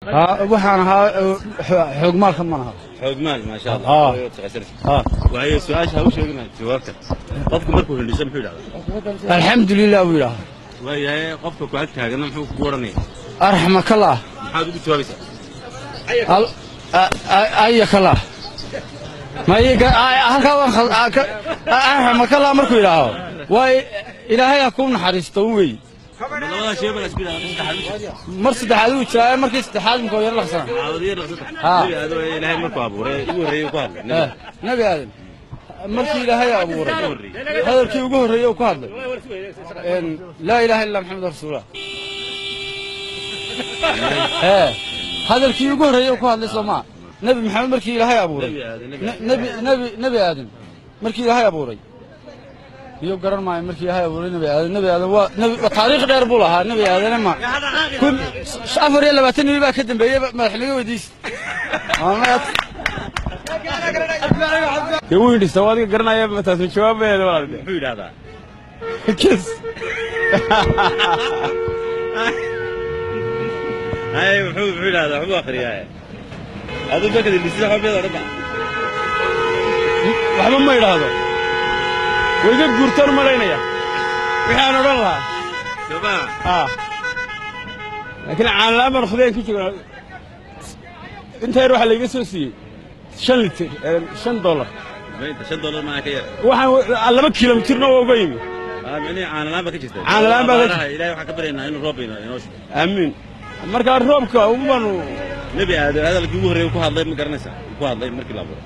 waxaan xoog maal ka manaha xoog maal ma sha Allah وهي سؤال هاو sheegna jawaabta qofku markuu hindhiso muxuu yiraahdaa alxamdulillah buu yiraahdaa وهي qofka ku ag taagana muxuu ku oranaya arxamakallah maxaad ugu jawaabaysaa ayakallah ma iga halka waan arxamakallah markuu yiraahdo way ilaahay ku naxariisto weey labada shay bal isbiir mar saddexaad uu jiraa markii saddexaad markuu yar laqsan ilaahay markuu abuuray ugu horeeyay ku hadlay nabi aadan markii ilaahay abuuray hadalkii ugu horeeyay ku hadlay laa ilaaha illa muhammad rasuulullah hadalkii ugu horeeyay ku hadlay Soomaa nabi maxamed markii ilaahay abuuray nabi aadan markii ilaahay abuuray iyo garan maayo markii ilaahay abuuray nabi aadan waa taariikh dheer buu lahaa nabi aadan ma kun 24 baa ka dambeeyay madaxliga wadiis يقول لي سوادي قرنا يا متى الجواب يا ولد محمود هذا كيس هاي محمود هذا محمود اخري هذا بكد اللي يصير حبيبي ربع waxba ma yiraahdo wayga guurtar maleynaya waxaan oran lahaa شباب laakiin aan la mar khudeen ku jiro inta yar waxa la iga soo siiyay $5 $5 معك يا waxaan 2 kilomitir oo uga yimi يعني aan laan ba ka jirtay aan laan ba ilaahay waxa ka bareynaa inuu roob inoo shubo amiin marka roobka ugu nabi aad hadalkii ugu horeeyay ku hadlay ma garanaysaa ku hadlay markii la abuuray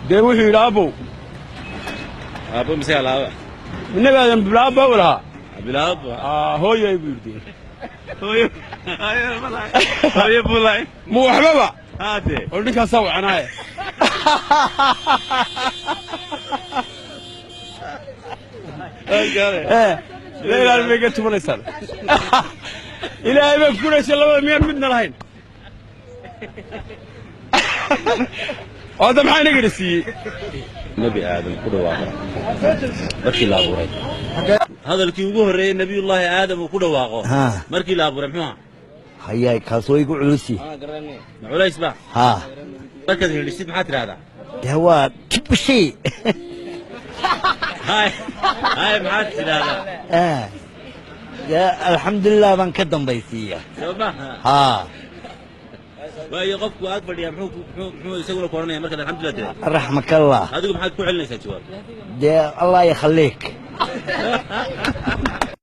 de wuxuu yiraahdo abo misay alaaba nabi aadan bilaabo wala bilaabo hooyay buurtay hooyo bulay mu waxbaba هاتي ولدك سوى عناية لا لا ما قلت من يسال إلى ما كنا شلوا مين بدنا الحين هذا محي نجلسي نبي آدم كل واقع مركي لا أبوري هذا الكي يقول نبي الله آدم وكل واقع مركي لا أبوري محوها هيا كاسو يقول علوسي معولا يسبح ها مركز اللي محاتر هذا هو كبشي هاي محاتر هذا يا الحمد لله من كدم بيسيه ها وهي قفك أكبر يا محو يسوي لك ورنيه مركز الحمد لله رحمك الله هذا محاتر كل علنا يسوي الله يخليك